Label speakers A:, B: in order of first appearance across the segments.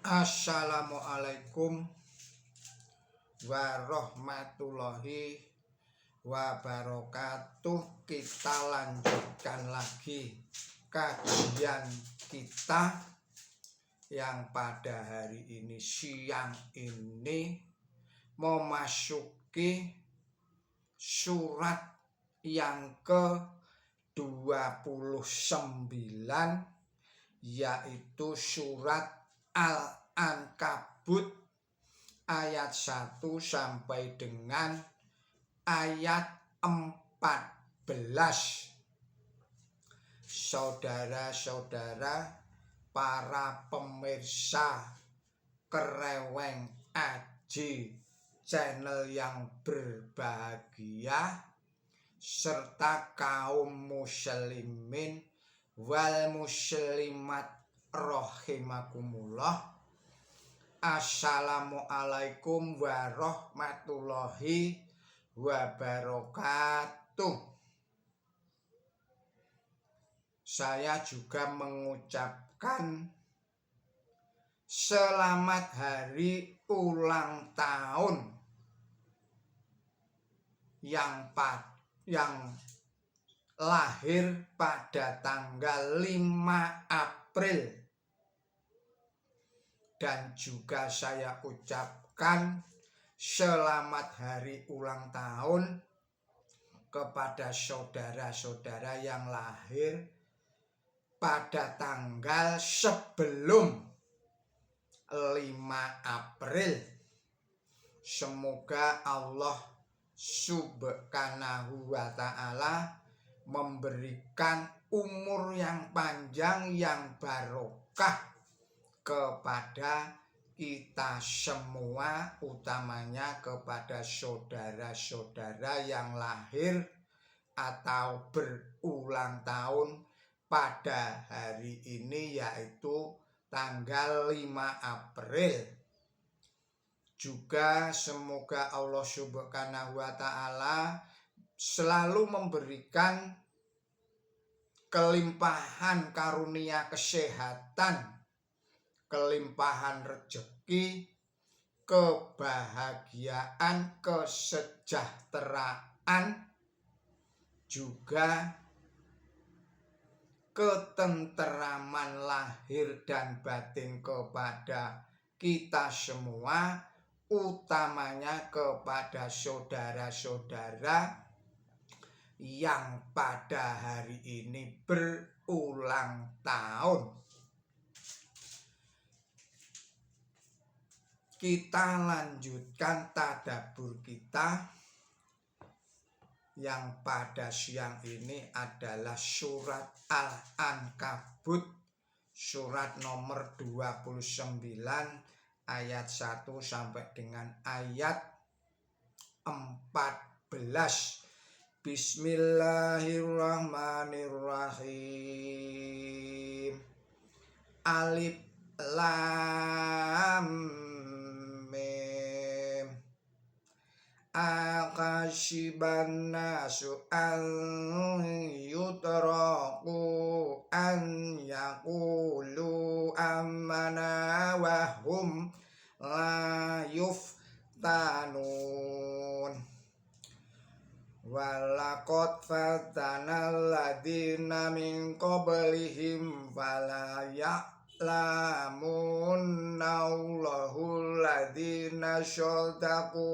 A: Assalamualaikum warahmatullahi wabarakatuh. Kita lanjutkan lagi kajian kita yang pada hari ini siang ini memasuki surat yang ke-29, yaitu surat Al-Ankabut ayat 1 sampai dengan ayat 14. Saudara-saudara, para pemirsa Kereweng Aji channel yang berbahagia, serta kaum muslimin wal muslimat rahimakumullah. Assalamualaikum warahmatullahi wabarakatuh. Saya juga mengucapkan selamat hari ulang tahun yang lahir pada tanggal 5 April. Dan juga saya ucapkan selamat hari ulang tahun kepada saudara-saudara yang lahir pada tanggal sebelum 5 April. Semoga Allah Subhanahu wa ta'ala memberikan umur yang panjang yang barokah kepada kita semua, utamanya kepada saudara-saudara yang lahir atau berulang tahun pada hari ini, yaitu tanggal 5 April. Juga semoga Allah Subhanahu wa ta'ala selalu memberikan kelimpahan karunia kesehatan, kelimpahan rezeki, kebahagiaan, kesejahteraan, juga ketenteraman lahir dan batin kepada kita semua, utamanya kepada saudara-saudara yang pada hari ini berulang tahun. Kita lanjutkan tadabbur kita yang pada siang ini adalah surat Al-Ankabut, surat nomor 29 ayat 1 sampai dengan ayat 14. Bismillahirrahmanirrahim. Alif Lam Mim. Akashiban nasu an yutraku an yaqulu amana wa hum la yuftanun. Walaqad fatana alladina min qablihim fala ya'lamunna Allahul ladina syadaku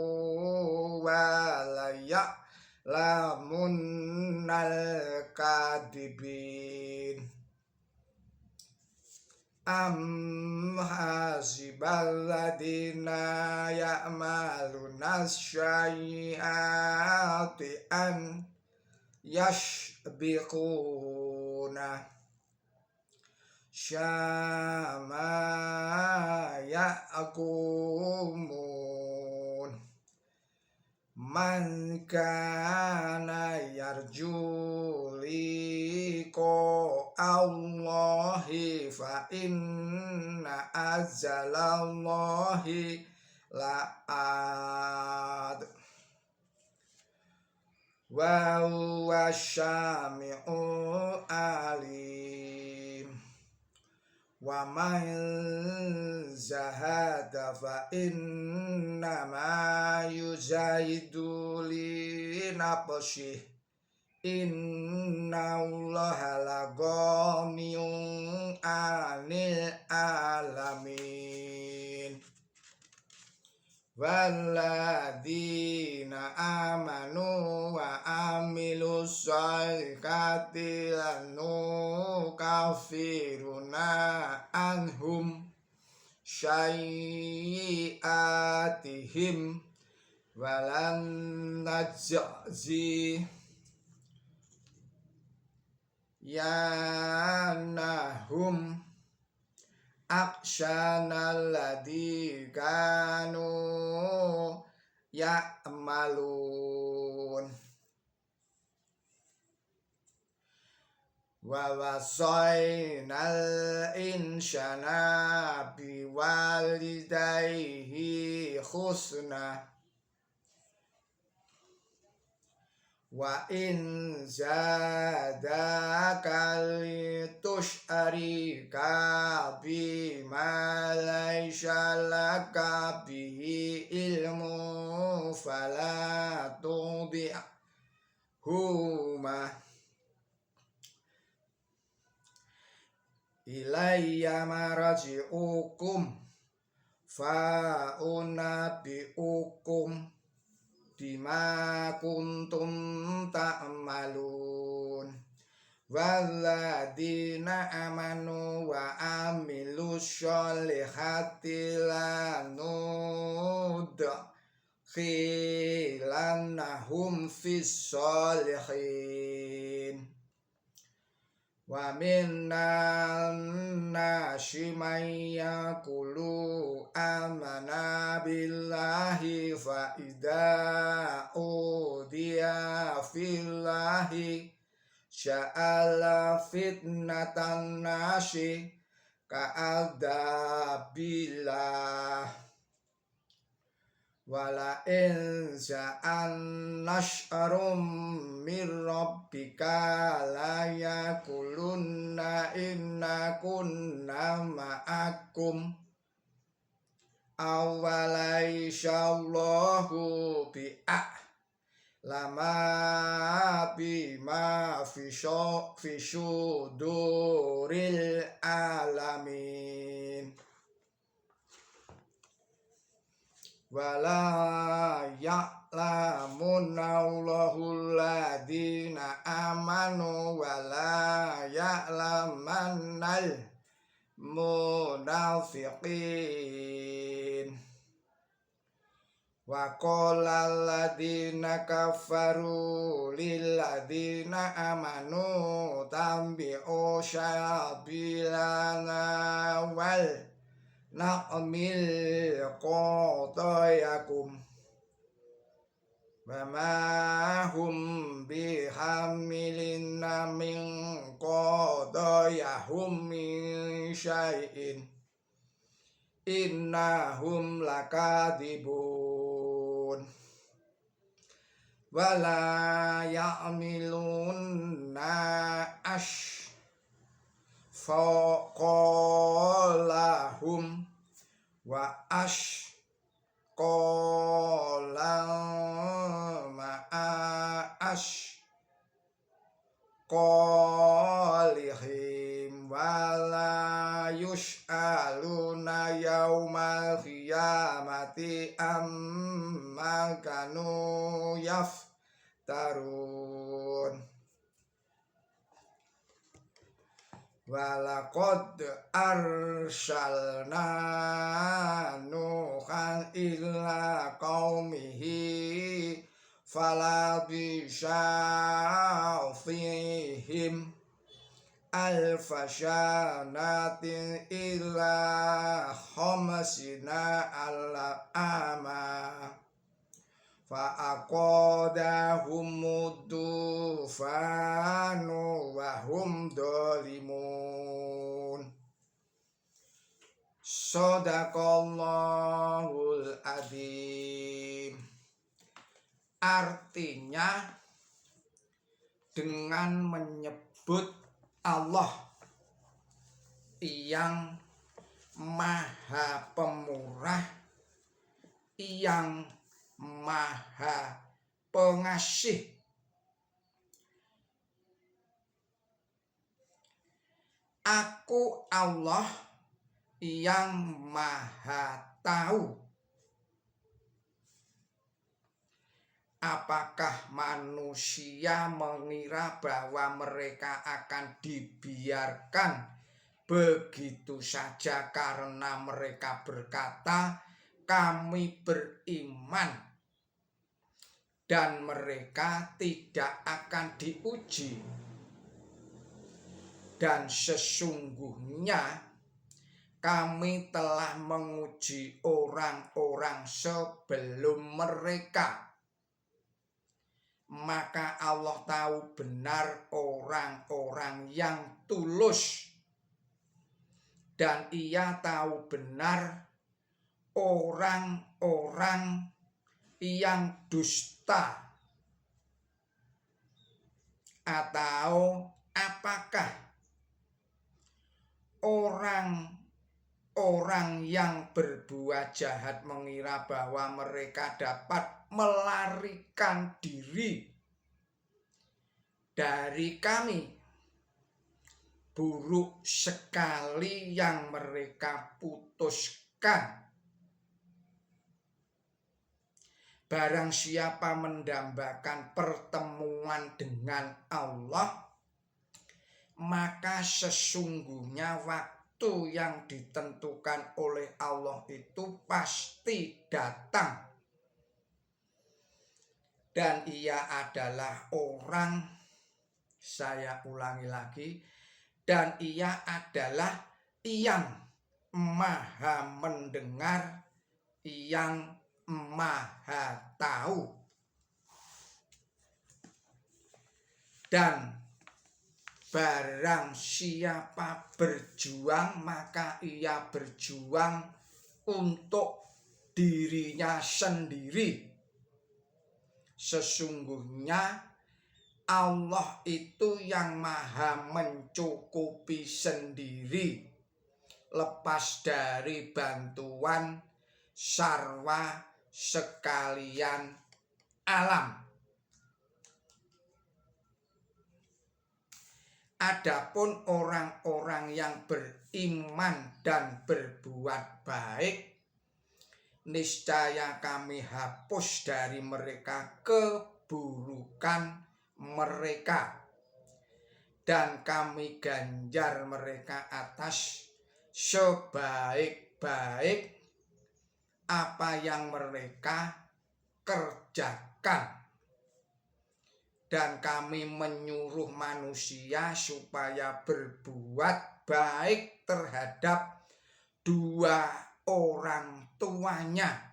A: wa la ya'lamunnal kadibin. Am hasibal ladina ya'maluna syai'ati an yashbiquna syama ya'kumun. Man kana yarju liqa Allahi fa inna azalallahi la'ad wa huwa syami'ul alim. Wa man zahada fa innama yujahidu li nafsih innallaha laghaniyun 'anil alamin. Walladzina amanu wa amilus sholihati lanukafiruna anhum syai'atihim walan najzi yanahum aksanal ladzi kanu ya'malun. Wa wasainal insana biwalidayhi husna wa in zadaka litusyarika bima laysa laka bihi ilmu fala tudi'huma ilayya marji'ukum fa unabbi'ukum bima kuntum ta'malun. Walladzina amanu wa amilus sholihati lanudkhilannahum fis sholihin. Wa minnan nasi man yaqulu amana billahi fa idza udiya fillahi sya'ala fitnatan nasi ka'adabillah. Wala in sa'an nasharum mir rabbika la yakulunna inna kunna ma'akum awalaishallahu lama bima fisuduril alamin. Wala ya'lamunna Allahul ladzina amanu wala ya'lamannal munafiqin. Wa qala alladzina kafaru lil ladzina amanu tabi'u syabilana wal na'mil qatayakum wa ma hum bihamilina min qatayahum min syai'in innahum lakadibun. Wala ya'miluna faqalahum wa qalihim wala yus'aluna yaumal qiyamati amma kanu yaftarun. Walaqad arsalna nuhan illa qaumihi falabisha fihim alfashanatin illa khamsina ama fa'aqadahumud dufanu wa hum dhalimun. Shadaqallahul adzim. Artinya dengan menyebut Allah yang Maha Pemurah, yang Maha Pengasih. Aku Allah yang Maha Tahu. Apakah manusia mengira bahwa mereka akan dibiarkan begitu saja karena mereka berkata, "Kami beriman," dan mereka tidak akan diuji? Dan sesungguhnya kami telah menguji orang-orang sebelum mereka. Maka Allah tahu benar orang-orang yang tulus, dan Ia tahu benar orang-orang yang dusta. Atau apakah orang-orang yang berbuat jahat mengira bahwa mereka dapat melarikan diri dari kami? Buruk sekali yang mereka putuskan. Barang siapa mendambakan pertemuan dengan Allah, maka sesungguhnya waktu yang ditentukan oleh Allah itu pasti datang. Dan Ia adalah orang, saya ulangi lagi, dan Ia adalah yang Maha Mendengar, yang Maha Tahu. Dan barang siapa berjuang, maka ia berjuang untuk dirinya sendiri. Sesungguhnya Allah itu yang Maha mencukupi sendiri, lepas dari bantuan sarwa sekalian alam. Adapun orang-orang yang beriman dan berbuat baik, niscaya kami hapus dari mereka keburukan mereka, dan kami ganjar mereka atas sebaik-baik apa yang mereka kerjakan. Dan kami menyuruh manusia supaya berbuat baik terhadap dua orang tuanya.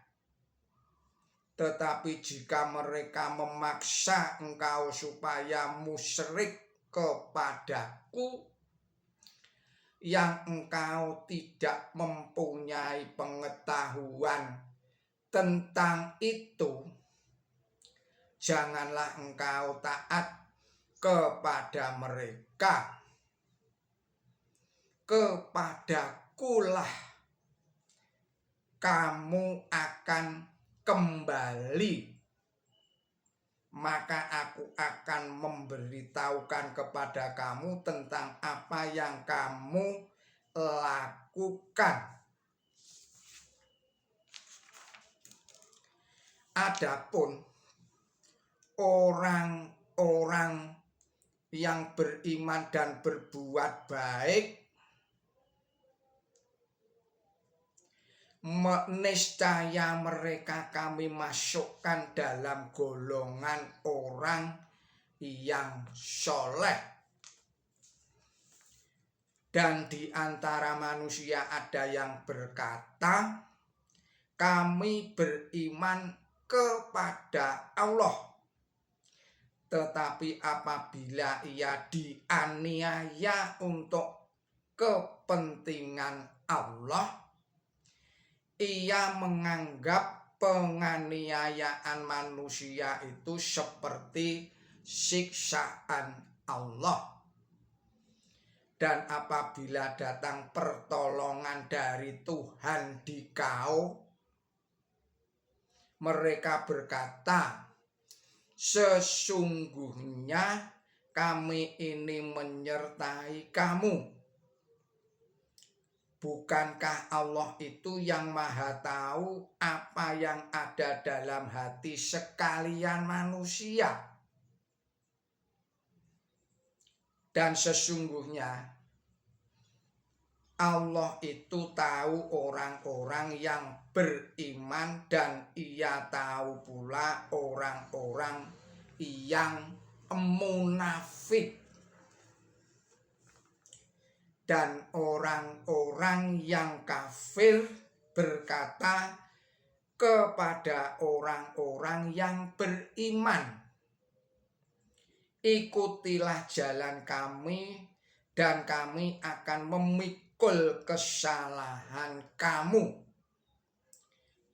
A: Tetapi jika mereka memaksa engkau supaya musyrik kepadaku, yang engkau tidak mempunyai pengetahuan tentang itu, janganlah engkau taat kepada mereka. Kepadakulah kamu akan kembali, maka aku akan memberitahukan kepada kamu tentang apa yang kamu lakukan. Adapun orang-orang yang beriman dan berbuat baik, niscaya mereka kami masukkan dalam golongan orang yang soleh. Dan di antara manusia ada yang berkata, kami beriman kepada Allah. Tetapi apabila ia dianiaya untuk kepentingan Allah, ia menganggap penganiayaan manusia itu seperti siksaan Allah. Dan apabila datang pertolongan dari Tuhan dikau, mereka berkata, sesungguhnya kami ini menyertai kamu. Bukankah Allah itu yang maha tahu apa yang ada dalam hati sekalian manusia? Dan sesungguhnya Allah itu tahu orang-orang yang beriman dan Ia tahu pula orang-orang yang munafik. Dan orang-orang yang kafir berkata kepada orang-orang yang beriman, ikutilah jalan kami dan kami akan memikul kesalahan kamu.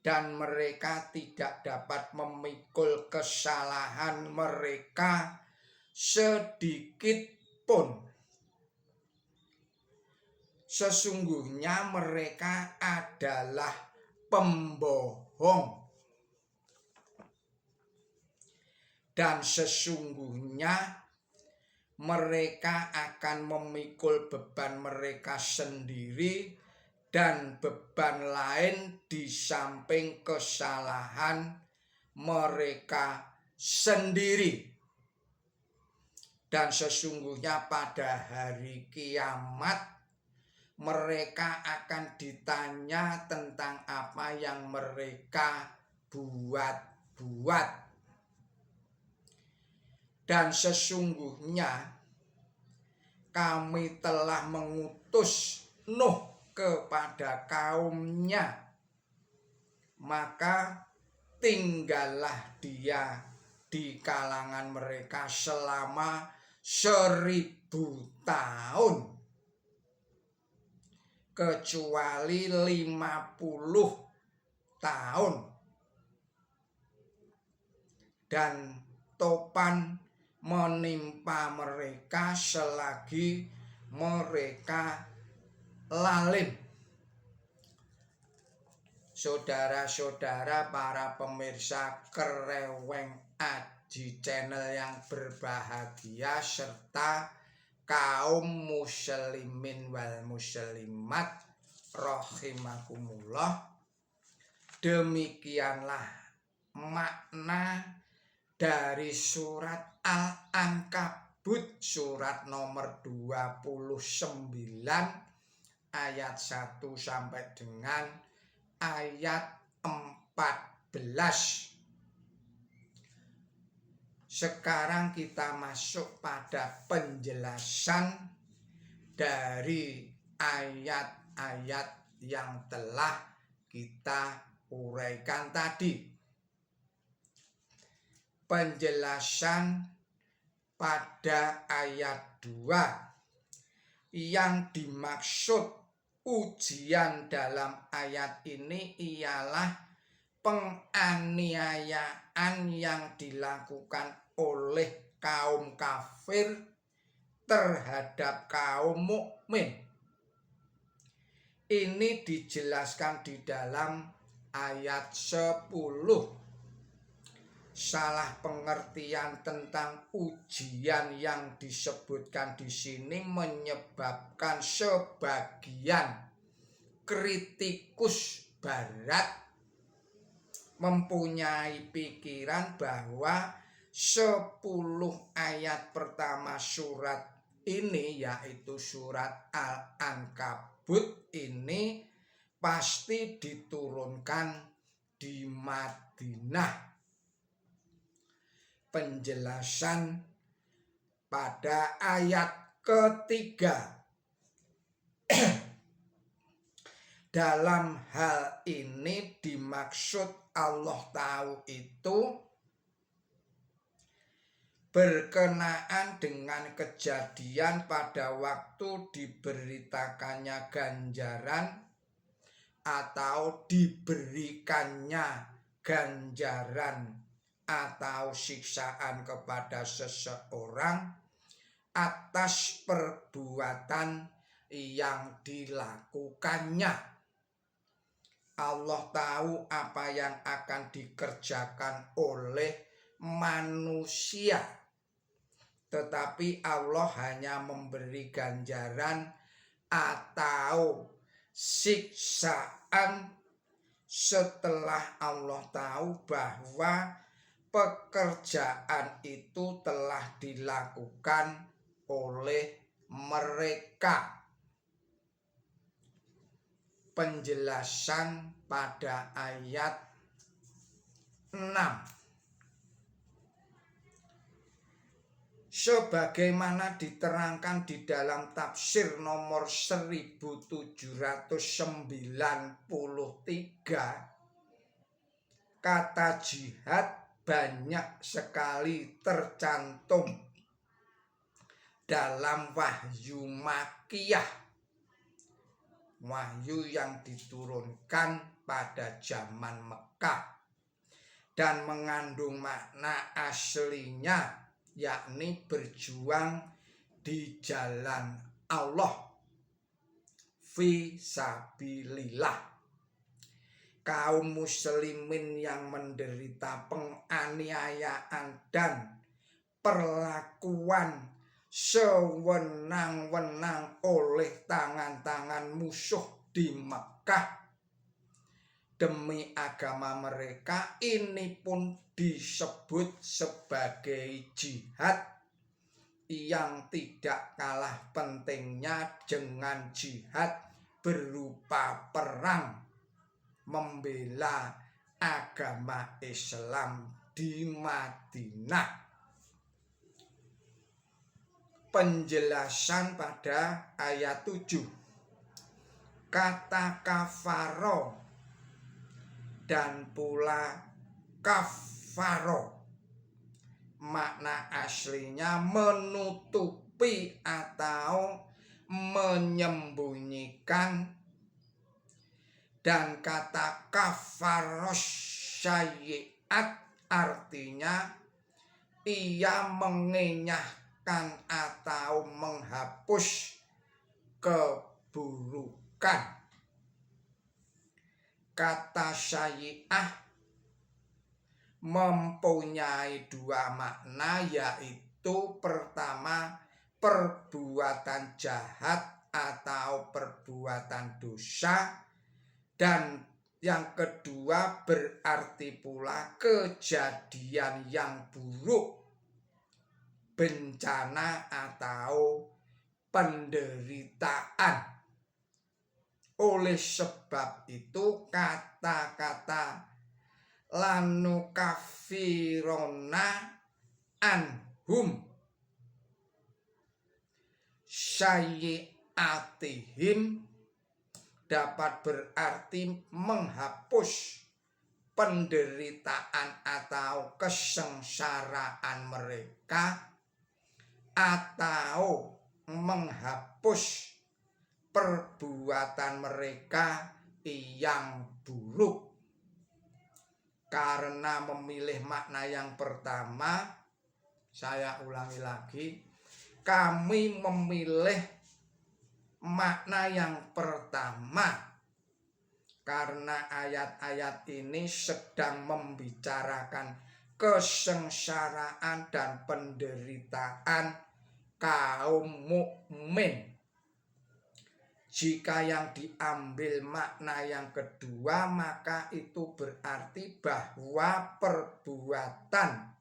A: Dan mereka tidak dapat memikul kesalahan mereka sedikit pun. Sesungguhnya mereka adalah pembohong. Dan sesungguhnya mereka akan memikul beban mereka sendiri dan beban lain di samping kesalahan mereka sendiri. Dan sesungguhnya pada hari kiamat mereka akan ditanya tentang apa yang mereka buat-buat. Dan sesungguhnya kami telah mengutus Nuh kepada kaumnya, maka tinggallah dia di kalangan mereka selama 1000 tahun. Kecuali 50 tahun. Dan topan menimpa mereka selagi mereka lalim. Saudara-saudara para pemirsa Kereweng Aji Channel yang berbahagia serta kaum muslimin wal muslimat rahimakumullah, demikianlah makna dari surat Al-Ankabut surat nomor 29 ayat 1 sampai dengan ayat 14. Sekarang kita masuk pada penjelasan dari ayat-ayat yang telah kita uraikan tadi. Penjelasan pada ayat 2. Yang dimaksud ujian dalam ayat ini ialah penganiayaan yang dilakukan oleh kaum kafir terhadap kaum mukmin. Ini dijelaskan di dalam ayat 10. Salah pengertian tentang ujian yang disebutkan di sini menyebabkan sebagian kritikus barat mempunyai pikiran bahwa 10 ayat pertama surat ini, yaitu surat Al-Ankabut ini, pasti diturunkan di Madinah. Penjelasan pada ayat ketiga. Dalam hal ini dimaksud Allah tahu itu berkenaan dengan kejadian pada waktu diberitakannya ganjaran atau diberikannya ganjaran atau siksaan kepada seseorang atas perbuatan yang dilakukannya. Allah tahu apa yang akan dikerjakan oleh manusia, tetapi Allah hanya memberi ganjaran atau siksaan setelah Allah tahu bahwa pekerjaan itu telah dilakukan oleh mereka. Penjelasan pada ayat 6. Sebagaimana diterangkan di dalam tafsir nomor 1793, kata jihad banyak sekali tercantum dalam wahyu makkiyah, wahyu yang diturunkan pada zaman Mekah, dan mengandung makna aslinya, yakni berjuang di jalan Allah, fi sabilillah. Kaum muslimin yang menderita penganiayaan dan perlakuan sewenang-wenang oleh tangan-tangan musuh di Mekah demi agama mereka, ini pun disebut sebagai jihad yang tidak kalah pentingnya dengan jihad berupa perang membela agama Islam di Madinah. Penjelasan pada ayat 7. Kata kafaro dan pula kafaro, makna aslinya menutupi atau menyembunyikan, dan kata kafaros sayyi'at artinya ia mengenyahkan atau menghapus keburukan. Kata sayyi'ah mempunyai dua makna, yaitu pertama perbuatan jahat atau perbuatan dosa, dan yang kedua berarti pula kejadian yang buruk, bencana atau penderitaan. Oleh sebab itu kata-kata lanukafirona anhum sayyi'atihim dapat berarti menghapus penderitaan atau kesengsaraan mereka, atau menghapus perbuatan mereka yang buruk. Karena memilih makna yang pertama, saya ulangi lagi, kami memilih makna yang pertama karena ayat-ayat ini sedang membicarakan kesengsaraan dan penderitaan kaum mukmin. Jika yang diambil makna yang kedua, maka itu berarti bahwa perbuatan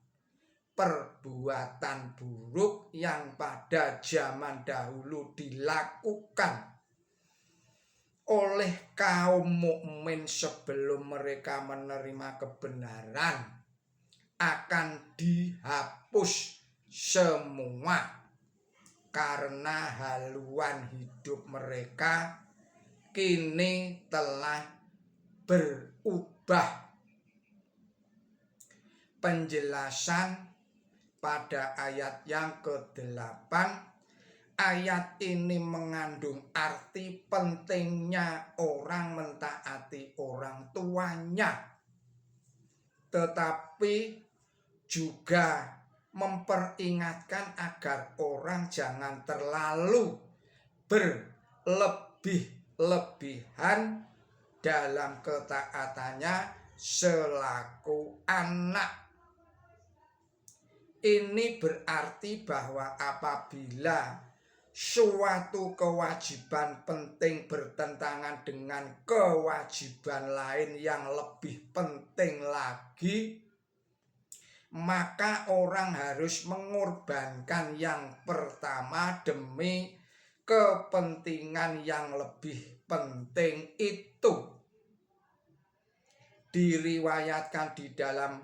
A: buruk yang pada zaman dahulu dilakukan oleh kaum mukmin sebelum mereka menerima kebenaran akan dihapus semua, karena haluan hidup mereka kini telah berubah. Penjelasan pada ayat yang ke-8, ayat ini mengandung arti pentingnya orang mentaati orang tuanya, tetapi juga memperingatkan agar orang jangan terlalu berlebih-lebihan dalam ketaatannya selaku anak. Ini berarti bahwa apabila suatu kewajiban penting bertentangan dengan kewajiban lain yang lebih penting lagi, maka orang harus mengorbankan yang pertama demi kepentingan yang lebih penting itu. Diriwayatkan di dalam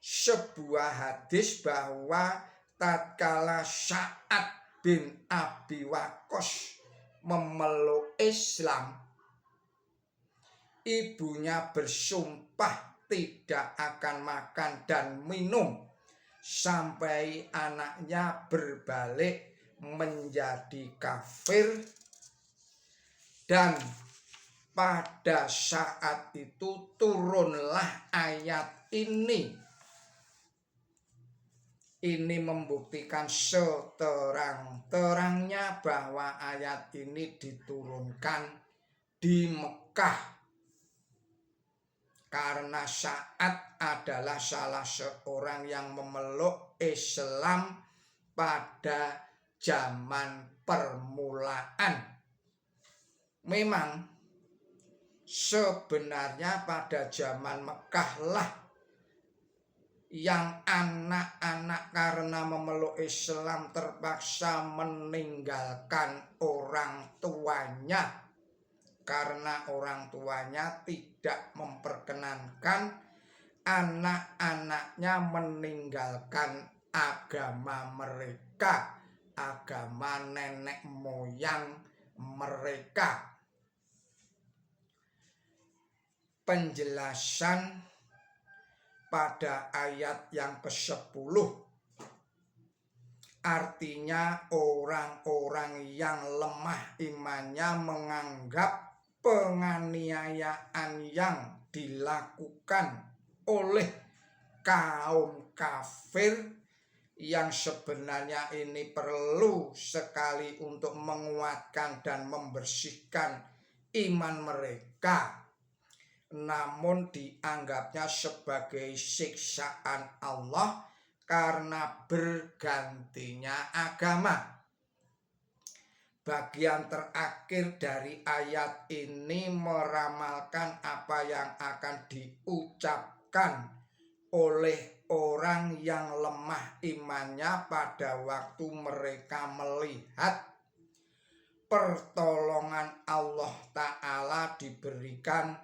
A: sebuah hadis bahwa tatkala Sa'ad bin Abi Waqqas memeluk Islam, ibunya bersumpah tidak akan makan dan minum sampai anaknya berbalik menjadi kafir. Dan pada saat itu turunlah ayat ini. Ini membuktikan seterang-terangnya bahwa ayat ini diturunkan di Mekah. Karena Sa'ad adalah salah seorang yang memeluk Islam pada zaman permulaan. Memang sebenarnya pada zaman Mekah lah yang anak-anak karena memeluk Islam terpaksa meninggalkan orang tuanya karena orang tuanya tidak memperkenankan anak-anaknya meninggalkan agama mereka, agama nenek moyang mereka. Penjelasan pada ayat yang ke-10 artinya orang-orang yang lemah imannya menganggap penganiayaan yang dilakukan oleh kaum kafir yang sebenarnya ini perlu sekali untuk menguatkan dan membersihkan iman mereka, namun dianggapnya sebagai siksaan Allah karena bergantinya agama. Bagian terakhir dari ayat ini meramalkan apa yang akan diucapkan oleh orang yang lemah imannya pada waktu mereka melihat pertolongan Allah Ta'ala diberikan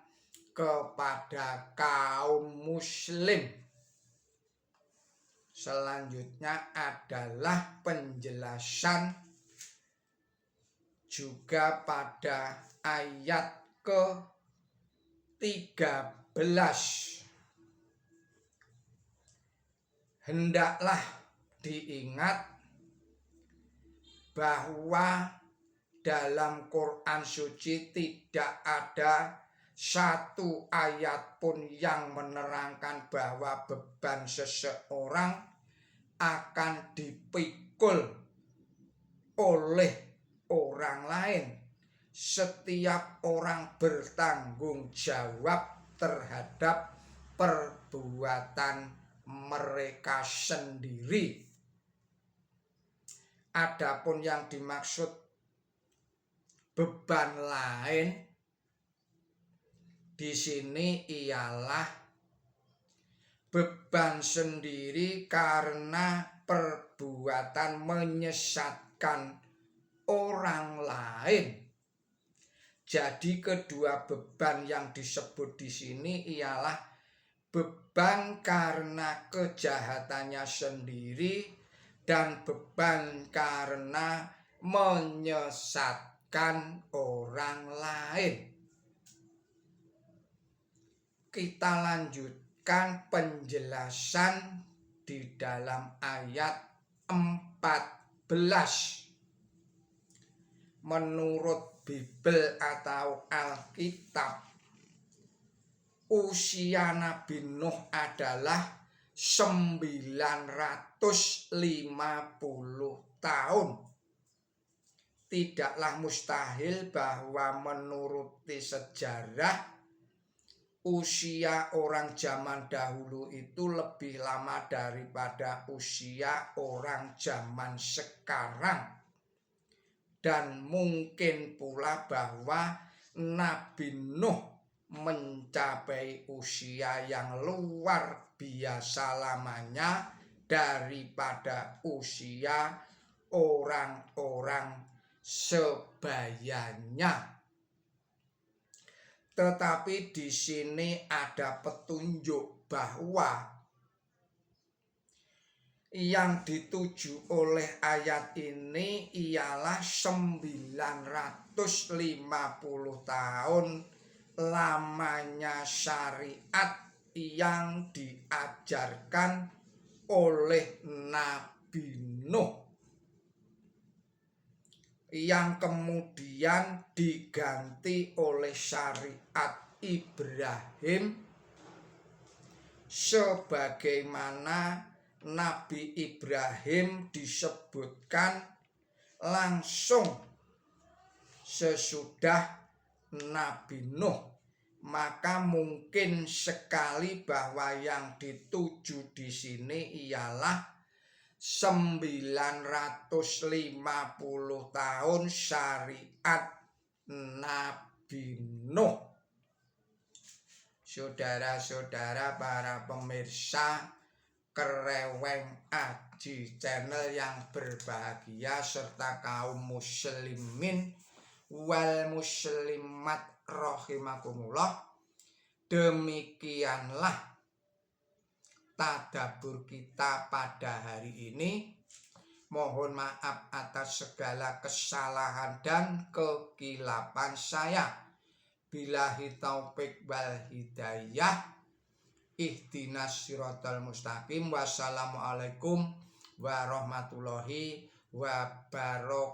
A: kepada kaum muslim. Selanjutnya adalah penjelasan juga pada ayat ke-13. Hendaklah diingat bahwa dalam Quran suci tidak ada satu ayat pun yang menerangkan bahwa beban seseorang akan dipikul oleh orang lain. Setiap orang bertanggung jawab terhadap perbuatan mereka sendiri. Adapun yang dimaksud beban lain di sini ialah beban sendiri karena perbuatan menyesatkan orang lain. Jadi kedua beban yang disebut di sini ialah beban karena kejahatannya sendiri dan beban karena menyesatkan orang lain. Kita lanjutkan penjelasan di dalam ayat 14. Menurut Bible atau Alkitab, usia Nabi Nuh adalah 950 tahun. Tidaklah mustahil bahwa menuruti sejarah usia orang zaman dahulu itu lebih lama daripada usia orang zaman sekarang. Dan mungkin pula bahwa Nabi Nuh mencapai usia yang luar biasa lamanya daripada usia orang-orang sebayanya. Tetapi di sini ada petunjuk bahwa yang dituju oleh ayat ini ialah 950 tahun lamanya syariat yang diajarkan oleh Nabi Nuh, yang kemudian diganti oleh syariat Ibrahim, sebagaimana Nabi Ibrahim disebutkan langsung sesudah Nabi Nuh. Maka mungkin sekali bahwa yang dituju di sini ialah 950 tahun syariat Nabi Nuh. Saudara-saudara para pemirsa Kereweng Aji Channel yang berbahagia, serta kaum muslimin wal muslimat rahimakumullah, demikianlah tadabbur kita pada hari ini. Mohon maaf atas segala kesalahan dan kekilapan saya. Billahi taufik wal hidayah. Ihdinas siratal mustaqim. Wassalamualaikum warahmatullahi wabarakatuh.